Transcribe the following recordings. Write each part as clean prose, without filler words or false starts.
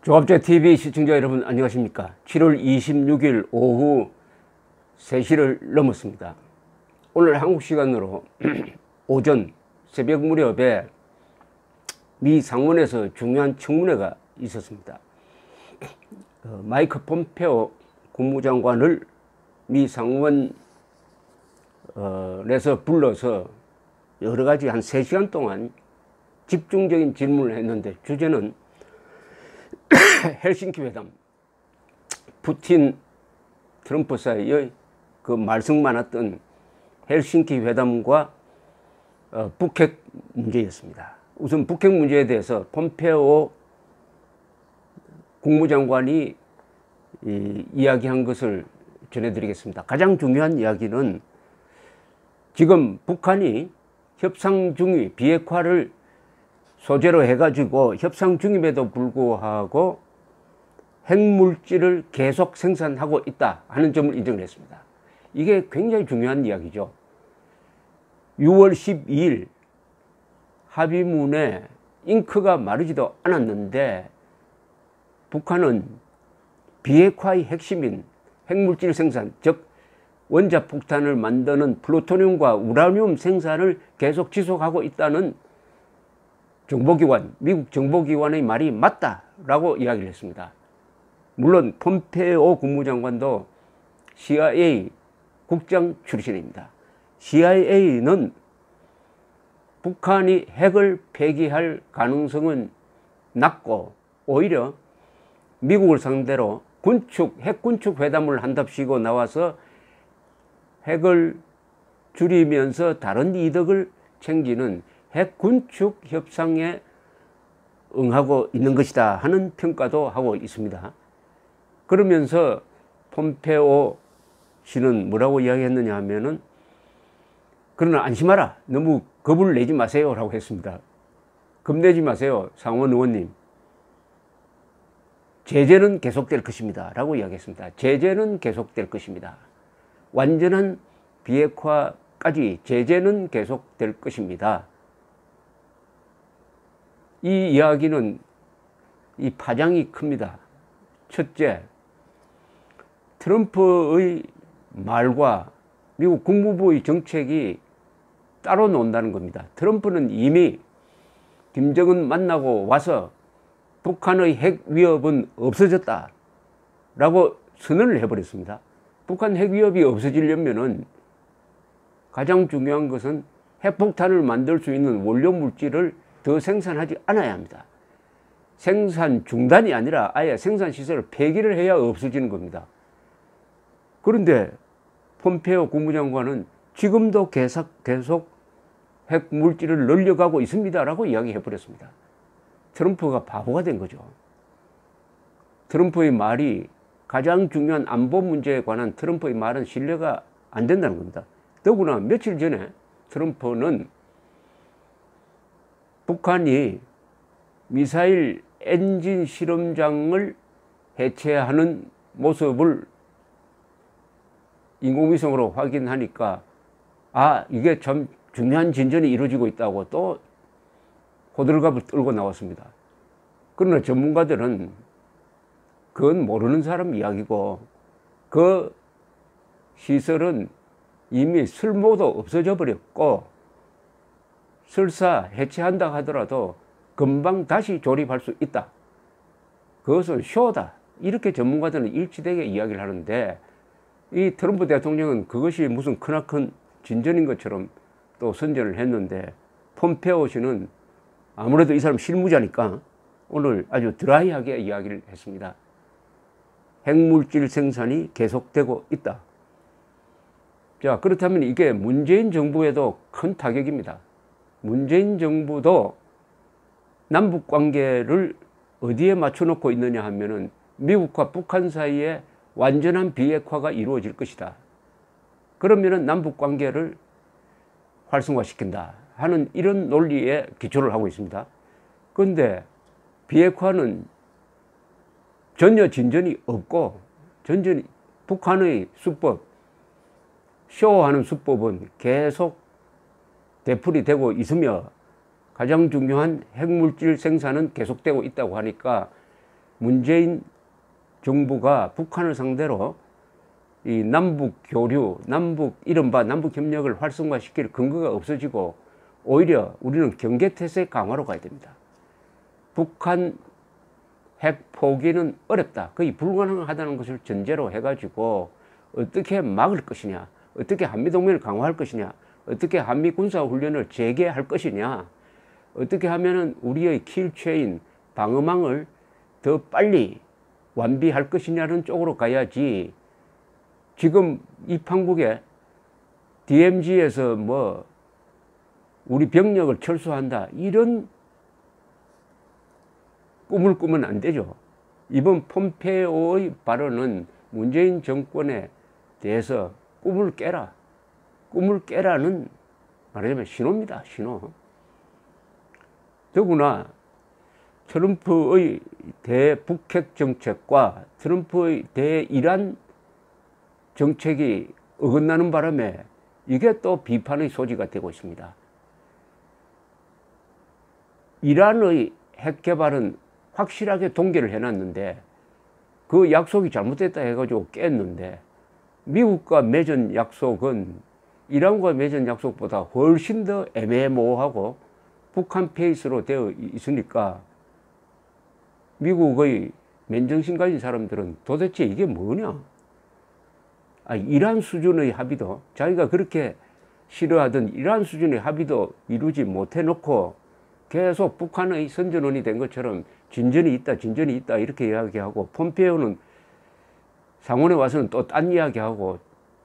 조합제TV 시청자 여러분 안녕하십니까. 7월 26일 오후 3시를 넘었습니다. 오늘 한국 시간으로 오전 새벽 무렵에 미 상원에서 중요한 청문회가 있었습니다. 마이크 폼페오 국무장관을 미 상원에서 불러서 여러가지 한 3시간 동안 집중적인 질문을 했는데, 주제는 헬싱키 회담, 푸틴 트럼프 사이의 그 말썽 많았던 헬싱키 회담과 북핵 문제였습니다. 우선 북핵 문제에 대해서 폼페오 국무장관이 이야기한 것을 전해드리겠습니다. 가장 중요한 이야기는 지금 북한이 협상 중이 비핵화를 소재로 해가지고 협상 중임에도 불구하고 핵물질을 계속 생산하고 있다 하는 점을 인정을 했습니다. 이게 굉장히 중요한 이야기죠. 6월 12일 합의문에 잉크가 마르지도 않았는데 북한은 비핵화의 핵심인 핵물질 생산, 즉 원자폭탄을 만드는 플루토늄과 우라늄 생산을 계속 지속하고 있다는 정보기관, 미국 정보기관의 말이 맞다라고 이야기를 했습니다. 물론 폼페오 국무장관도 CIA 국장 출신입니다. CIA는 북한이 핵을 폐기할 가능성은 낮고 오히려 미국을 상대로 핵군축 회담을 한답시고 나와서 핵을 줄이면서 다른 이득을 챙기는 핵군축 협상에 응하고 있는 것이다 하는 평가도 하고 있습니다. 그러면서 폼페오 씨는 뭐라고 이야기했느냐 하면은, 그러나 안심하라, 너무 겁을 내지 마세요 라고 했습니다. 겁내지 마세요 상원 의원님, 제재는 계속될 것입니다 라고 이야기했습니다. 제재는 계속될 것입니다. 완전한 비핵화까지 제재는 계속될 것입니다. 이 이야기는 이 파장이 큽니다. 첫째, 트럼프의 말과 미국 국무부의 정책이 따로 논다는 겁니다. 트럼프는 이미 김정은 만나고 와서 북한의 핵 위협은 없어졌다 라고 선언을 해버렸습니다. 북한 핵 위협이 없어지려면은 가장 중요한 것은 핵폭탄을 만들 수 있는 원료 물질을 더 생산하지 않아야 합니다. 생산 중단이 아니라 아예 생산 시설을 폐기를 해야 없어지는 겁니다. 그런데 폼페오 국무장관은 지금도 계속 핵 물질을 늘려가고 있습니다 라고 이야기해 버렸습니다. 트럼프가 바보가 된 거죠. 트럼프의 말이, 가장 중요한 안보 문제에 관한 트럼프의 말은 신뢰가 안 된다는 겁니다. 더구나 며칠 전에 트럼프는 북한이 미사일 엔진 실험장을 해체하는 모습을 인공위성으로 확인하니까 이게 참 중요한 진전이 이루어지고 있다고 또 호들갑을 떨고 나왔습니다. 그러나 전문가들은 그건 모르는 사람 이야기고, 그 시설은 이미 쓸모도 없어져 버렸고, 설사 해체한다 하더라도 금방 다시 조립할 수 있다, 그것은 쇼다, 이렇게 전문가들은 일치되게 이야기를 하는데, 이 트럼프 대통령은 그것이 무슨 크나큰 진전인 것처럼 또 선전을 했는데, 폼페오 씨는 아무래도 이 사람 실무자니까 오늘 아주 드라이하게 이야기를 했습니다. 핵물질 생산이 계속되고 있다. 자, 그렇다면 이게 문재인 정부에도 큰 타격입니다. 문재인 정부도 남북 관계를 어디에 맞춰놓고 있느냐 하면은 미국과 북한 사이에 완전한 비핵화가 이루어질 것이다. 그러면은 남북 관계를 활성화시킨다 하는 이런 논리에 기초를 하고 있습니다. 그런데 비핵화는 전혀 진전이 없고, 북한의 수법, 쇼하는 수법은 계속 되풀이 되고 있으며 가장 중요한 핵물질 생산은 계속되고 있다고 하니까 문재인 정부가 북한을 상대로 이 남북 교류, 이른바 남북 협력을 활성화시킬 근거가 없어지고 오히려 우리는 경계태세 강화로 가야 됩니다. 북한 핵 포기는 어렵다, 거의 불가능하다는 것을 전제로 해가지고 어떻게 막을 것이냐, 어떻게 한미동맹을 강화할 것이냐, 어떻게 한미 군사훈련을 재개할 것이냐, 어떻게 하면은 우리의 킬체인 방어망을 더 빨리 완비할 것이냐는 쪽으로 가야지, 지금 이 판국에 DMZ에서 뭐 우리 병력을 철수한다 이런 꿈을 꾸면 안 되죠. 이번 폼페오의 발언은 문재인 정권에 대해서 꿈을 깨라는 말하자면 신호입니다. 신호. 더구나 트럼프의 대북핵 정책과 트럼프의 대이란 정책이 어긋나는 바람에 이게 또 비판의 소지가 되고 있습니다. 이란의 핵 개발은 확실하게 동결을 해놨는데 그 약속이 잘못됐다 해가지고 깼는데, 미국과 맺은 약속은 이란과 맺은 약속보다 훨씬 더 애매모호하고 북한 페이스로 되어 있으니까 미국의 맨정신 가진 사람들은 도대체 이게 뭐냐, 이란 수준의 합의도, 자기가 그렇게 싫어하던 이란 수준의 합의도 이루지 못해 놓고 계속 북한의 선전원이 된 것처럼 진전이 있다 이렇게 이야기하고, 폼페오는 상원에 와서는 또 딴 이야기하고,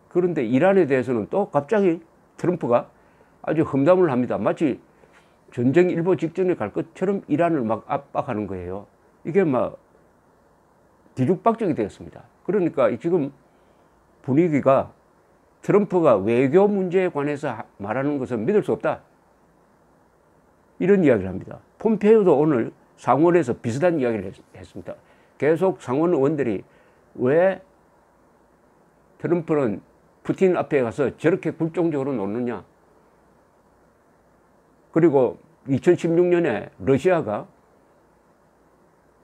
그런데 이란에 대해서는 또 갑자기 트럼프가 아주 험담을 합니다. 마치 전쟁 일보 직전에 갈 것처럼 이란을 막 압박하는 거예요. 이게 막 뒤죽박죽이 되었습니다. 그러니까 지금 분위기가 트럼프가 외교 문제에 관해서 말하는 것은 믿을 수 없다, 이런 이야기를 합니다. 폼페이오도 오늘 상원에서 비슷한 이야기를 했습니다. 계속 상원 의원들이 왜 트럼프는 푸틴 앞에 가서 저렇게 굴종적으로 놓느냐, 그리고 2016년에 러시아가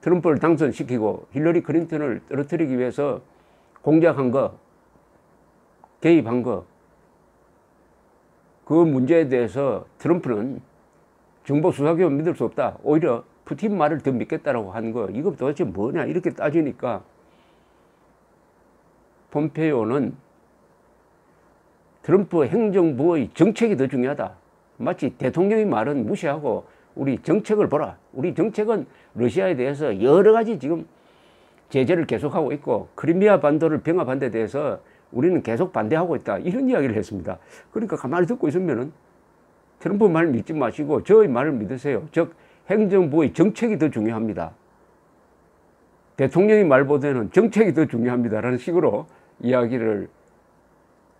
트럼프를 당선시키고 힐러리 클린턴을 떨어뜨리기 위해서 공작한 거, 개입한 거, 그 문제에 대해서 트럼프는 정보 수사기관 믿을 수 없다, 오히려 푸틴 말을 더 믿겠다라고 한 거, 이거 도대체 뭐냐 이렇게 따지니까 폼페이오는 트럼프 행정부의 정책이 더 중요하다, 마치 대통령의 말은 무시하고 우리 정책을 보라, 우리 정책은 러시아에 대해서 여러 가지 지금 제재를 계속하고 있고 크리미아 반도를 병합한 데 대해서 우리는 계속 반대하고 있다, 이런 이야기를 했습니다. 그러니까 가만히 듣고 있으면은 트럼프 말 믿지 마시고 저의 말을 믿으세요. 즉 행정부의 정책이 더 중요합니다, 대통령의 말보다는 정책이 더 중요합니다라는 식으로 이야기를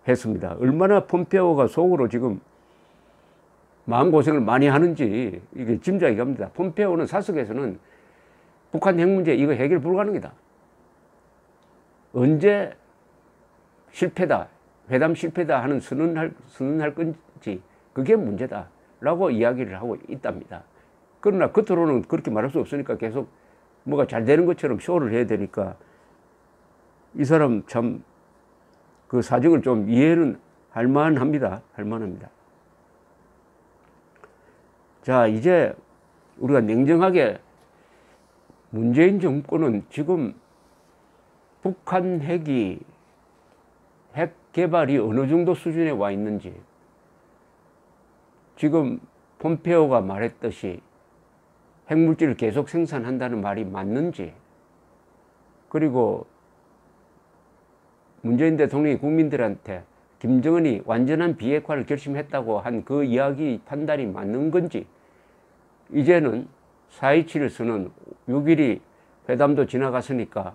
했습니다. 얼마나 폼페오가 속으로 지금 마음고생을 많이 하는지 이게 짐작이 갑니다. 폼페오는 사석에서는 북한 핵 문제 이거 해결 불가능이다, 언제 실패다, 회담 실패다 하는 선언할 건지 그게 문제다 라고 이야기를 하고 있답니다. 그러나 겉으로는 그렇게 말할 수 없으니까 계속 뭐가 잘 되는 것처럼 쇼를 해야 되니까 이 사람 참 그 사정을 좀 이해는 할만합니다. 자, 이제 우리가 냉정하게 문재인 정권은 지금 북한 핵 개발이 어느 정도 수준에 와 있는지, 지금 폼페오가 말했듯이 핵물질을 계속 생산한다는 말이 맞는지, 그리고 문재인 대통령이 국민들한테 김정은이 완전한 비핵화를 결심했다고 한 그 이야기 판단이 맞는 건지, 이제는 4.27을 쓰는 6.12 회담도 지나갔으니까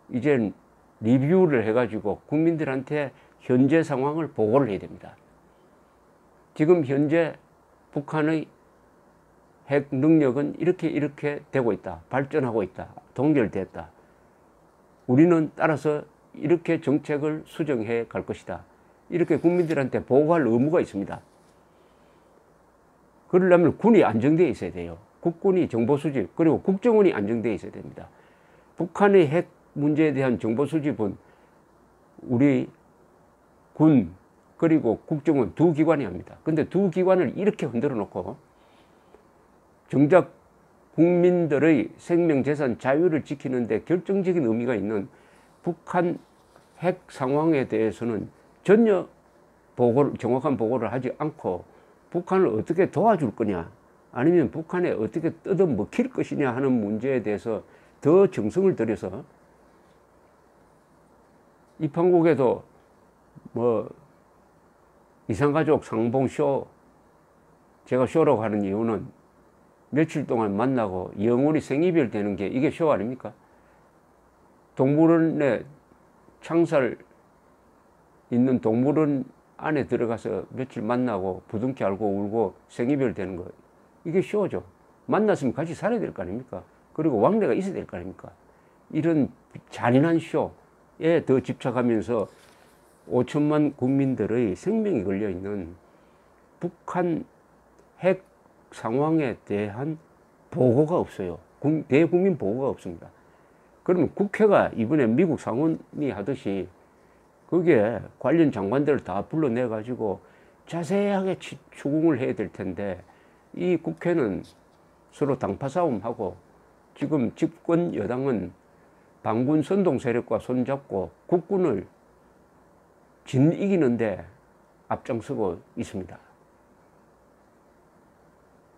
이제는 리뷰를 해가지고 국민들한테 현재 상황을 보고를 해야 됩니다. 지금 현재 북한의 핵 능력은 이렇게 되고 있다, 발전하고 있다, 동결됐다, 우리는 따라서 이렇게 정책을 수정해 갈 것이다, 이렇게 국민들한테 보고할 의무가 있습니다. 그러려면 군이 안정되어 있어야 돼요. 국군이 정보 수집, 그리고 국정원이 안정되어 있어야 됩니다. 북한의 핵 문제에 대한 정보 수집은 우리 군 그리고 국정원 두 기관이 합니다. 근데 두 기관을 이렇게 흔들어 놓고 정작 국민들의 생명, 재산, 자유를 지키는 데 결정적인 의미가 있는 북한 핵 상황에 대해서는 전혀 정확한 보고를 하지 않고 북한을 어떻게 도와줄 거냐 아니면 북한에 어떻게 뜯어먹힐 것이냐 하는 문제에 대해서 더 정성을 들여서 이 판국에도 뭐 이산가족 상봉쇼, 제가 쇼라고 하는 이유는 며칠 동안 만나고 영원히 생이별 되는 게 이게 쇼 아닙니까? 동물원에 창살 있는 동물원 안에 들어가서 며칠 만나고 부둥켜 안고 울고 생이별 되는 거 이게 쇼죠. 만났으면 같이 살아야 될 거 아닙니까? 그리고 왕래가 있어야 될 거 아닙니까? 이런 잔인한 쇼에 더 집착하면서 5천만 국민들의 생명이 걸려있는 북한 핵 상황에 대한 보고가 없어요. 대국민 보고가 없습니다. 그러면 국회가 이번에 미국 상원이 하듯이 거기에 관련 장관들을 다 불러내 가지고 자세하게 추궁을 해야 될 텐데 이 국회는 서로 당파 싸움하고 지금 집권 여당은 반군 선동 세력과 손잡고 국군을 이기는데 앞장서고 있습니다.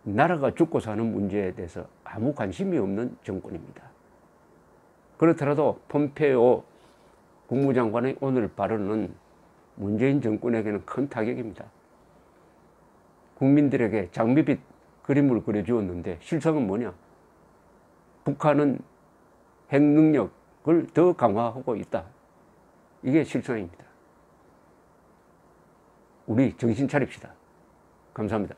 나라가 죽고 사는 문제에 대해서 아무 관심이 없는 정권입니다. 그렇더라도 폼페이오 국무장관의 오늘 발언은 문재인 정권에게는 큰 타격입니다. 국민들에게 장밋빛 그림을 그려주었는데 실상은 뭐냐? 북한은 핵 능력을 더 강화하고 있다. 이게 실상입니다. 우리 정신 차립시다. 감사합니다.